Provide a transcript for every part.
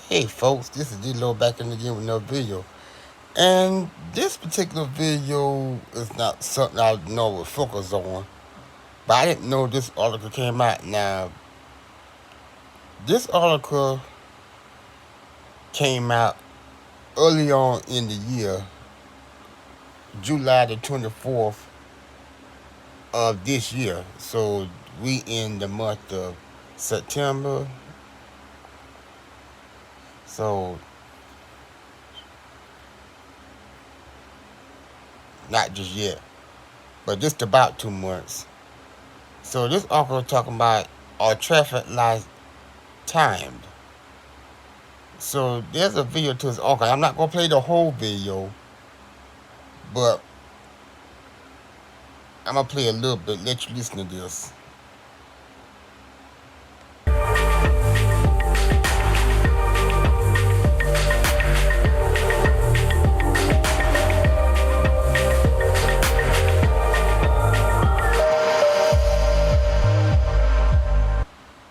Hey folks, this is D-Lo back in again with another video. And this particular video is not something I know would focus on. But I didn't know this article came out. Now, this article came out early on in the year, July the 24th of this year. So we in the month of September. So not just yet, but just about 2 months. So this article talking about are traffic lights timed. So there's a video to this article. I'm not gonna play the whole video, but I'm gonna play a little bit. Let you listen to this.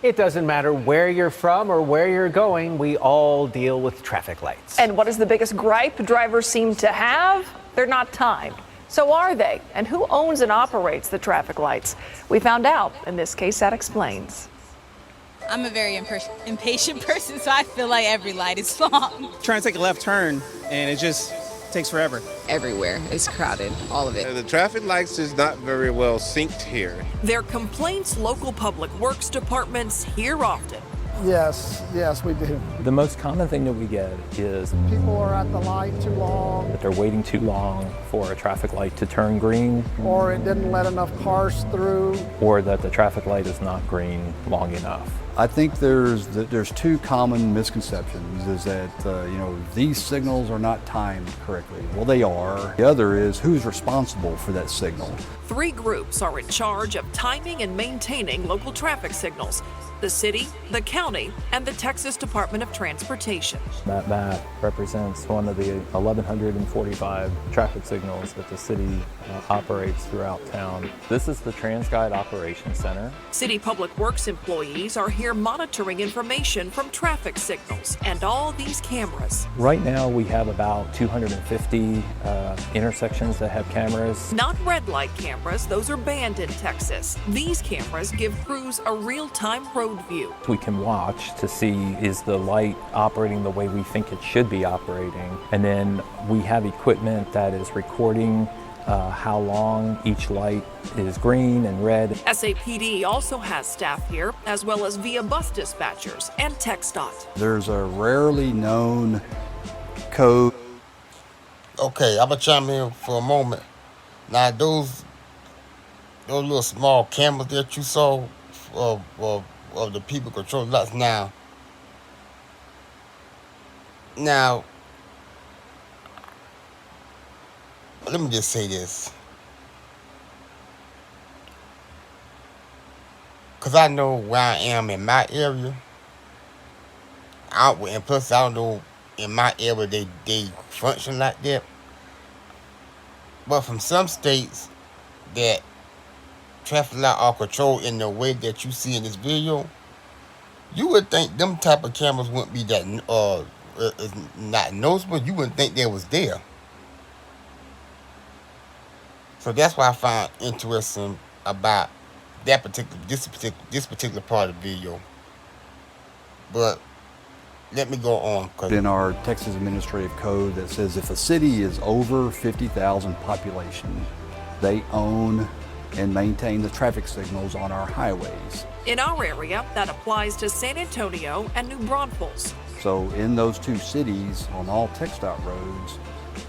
It doesn't matter where you're from or where you're going, we all deal with traffic lights. And what is the biggest gripe drivers seem to have? They're not timed. So are they? And who owns and operates the traffic lights? We found out. In this case, that explains. I'm a very impatient person, so I feel like every light is long. Trying to take a left turn, and it just takes forever. Everywhere. It's crowded, all of it. The traffic lights is not very well synced here. They're complaints local public works departments hear often. Yes, we do. The most common thing that we get is People are at the light too long, that they're waiting too long for a traffic light to turn green, or it didn't let enough cars through. or that the traffic light is not green long enough. I think there's two common misconceptions. Is that these signals are not timed correctly. Well, they are. The other is who's responsible for that signal. 3 groups are in charge of timing and maintaining local traffic signals: the city, the county, and the Texas Department of Transportation. That map represents one of the 1,145 traffic signals that the city operates throughout town. This is the TransGuide Operations Center. City Public Works employees are here monitoring information from traffic signals and all these cameras. Right now we have about 250 intersections that have cameras. Not red light cameras, those are banned in Texas. These cameras give crews a real-time road view. We can watch to see, is the light operating the way we think it should be operating? And then we have equipment that is recording how long each light is green and red. SAPD also has staff here, as well as via bus dispatchers and TxDOT. There's a rarely known code. Okay, I'm gonna chime in for a moment. Now those little small cameras that you saw of the people controlling lights. Now, let me just say this, because I know where I am in my area. And plus, I don't know in my area they function like that. But from some states that traffic lights are controlled in the way that you see in this video, you would think them type of cameras wouldn't be that is not noticeable. You wouldn't think they was there. So that's why I found interesting about this particular part of the video. But let me go on. In our Texas Administrative Code that says if a city is over 50,000 population, they own and maintain the traffic signals on our highways. In our area, that applies to San Antonio and New Braunfels. So in those two cities, on all TxDOT roads,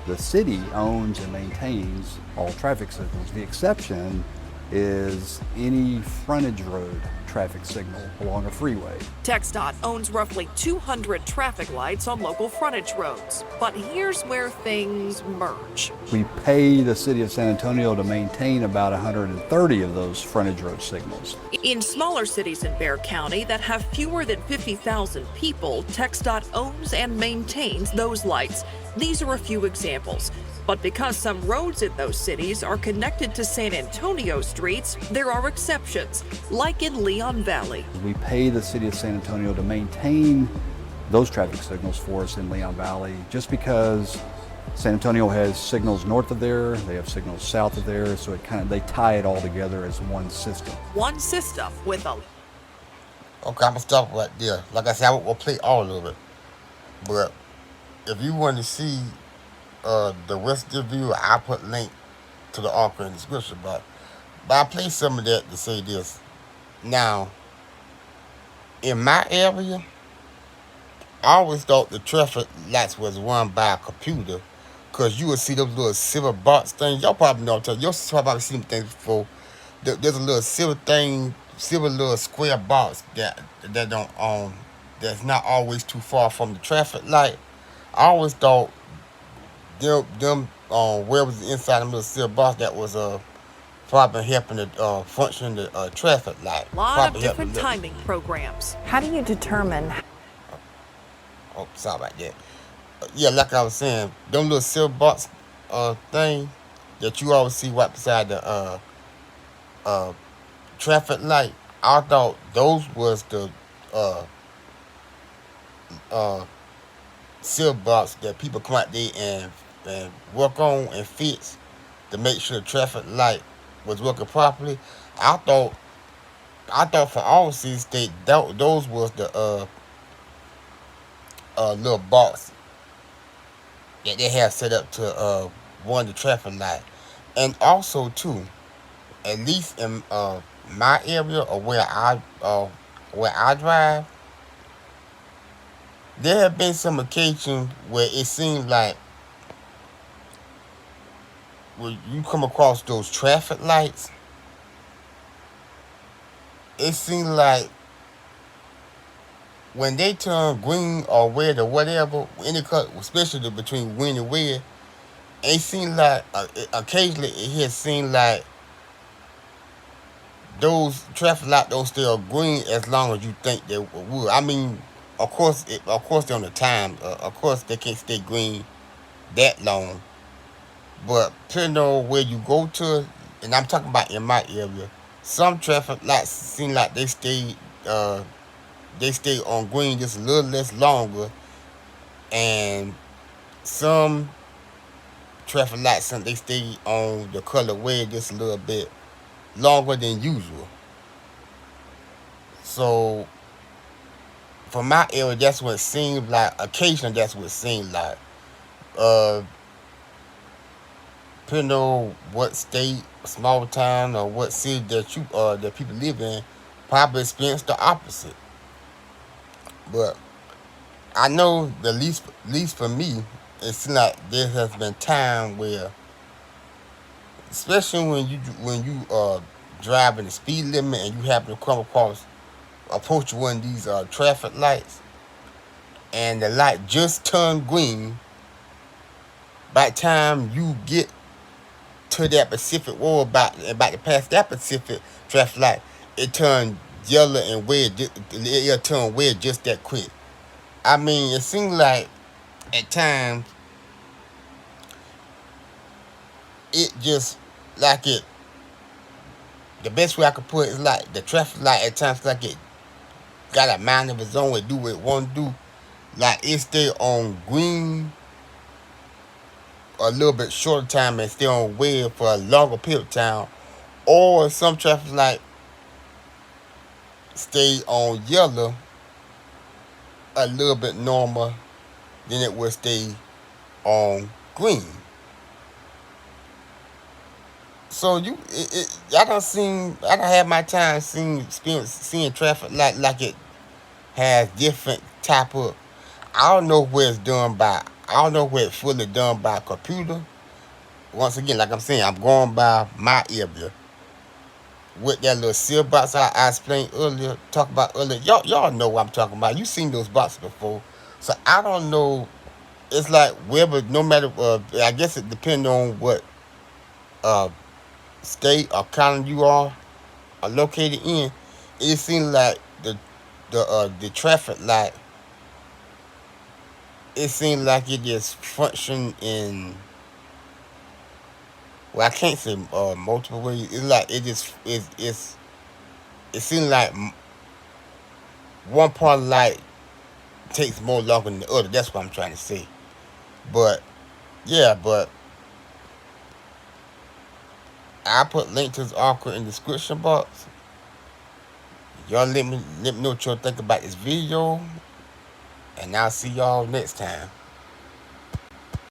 the city owns and maintains all traffic signals. The exception is any frontage road traffic signal along a freeway. TxDOT owns roughly 200 traffic lights on local frontage roads. But here's where things merge. We pay the city of San Antonio to maintain about 130 of those frontage road signals. In smaller cities in Bexar County that have fewer than 50,000 people, TxDOT owns and maintains those lights. These are a few examples. But because some roads in those cities are connected to San Antonio streets, there are exceptions, like in Leon Valley. We pay the city of San Antonio to maintain those traffic signals for us in Leon Valley, just because San Antonio has signals north of there, they have signals south of there, so they tie it all together as one system. One system with a... Okay, I'm gonna stop right there. Like I said, I will play all of it. But if you want to see the rest of the video, I'll put link to the article in the description box. But I play some of that to say this. Now, in my area, I always thought the traffic lights was run by a computer, because you would see those little silver box things. Y'all probably know what I'm talking about. Y'all probably seen them things before. There's a little silver thing, silver little square box that don't that's not always too far from the traffic light. I always thought them where was inside the little silver box that was probably helping to function the traffic light. A lot of different timing programs. How do you determine? Oh, sorry about that. Yeah, like I was saying, them little silver box thing that you always see right beside the traffic light, I thought those was the silver box that people come out there and work on and fix to make sure the traffic light was working properly. I thought for all cities state those was the little box that they have set up to run the traffic light. And also too, at least in my area or where I drive, there have been some occasions where it seems like when you come across those traffic lights, it seems like when they turn green or red or whatever, especially between green and red, it seems like occasionally it has seemed like those traffic lights don't stay green as long as you think they would. I mean, of course they're on the time. Of course they can't stay green that long. But depending on where you go to, and I'm talking about in my area, some traffic lights seem like they stay on green just a little less longer, and some traffic lights they stay on the color red just a little bit longer than usual. So for my area, that's what it seems like. Occasionally, that's what it seems like. Depending on what state, small town, or what city that people live in, probably experience the opposite. But I know the least for me, it seems like there has been time where, especially when you driving the speed limit and you happen to approach one of these traffic lights, and the light just turned green. By the time you get to that specific road, about to pass that specific traffic light, it turned yellow and red. It turned red just that quick. I mean, it seems like at times it just like it. The best way I could put it is like the traffic light at times like it got a mind of its own. It do what it want to do. Like it stay on green a little bit shorter time and stay on red for a longer period of time, or some traffic light stay on yellow a little bit normal than it would stay on green. So I done had my time seeing traffic light like it has different type of. I don't know where it's done by. I don't know where it's fully done by a computer. Once again, like I'm saying, I'm going by my area with that little silver box I explained earlier, Y'all know what I'm talking about. You seen those boxes before, so I don't know. It's like wherever, no matter. I guess it depends on what state or county you are located in. It seems like the traffic light. It seems like it just function in. Well, I can't say multiple ways. It's like it seems like one part of light takes more longer than the other. That's what I'm trying to say. But yeah, but I put link to this article in the description box. Y'all let me know what y'all think about this video, and I'll see y'all next time.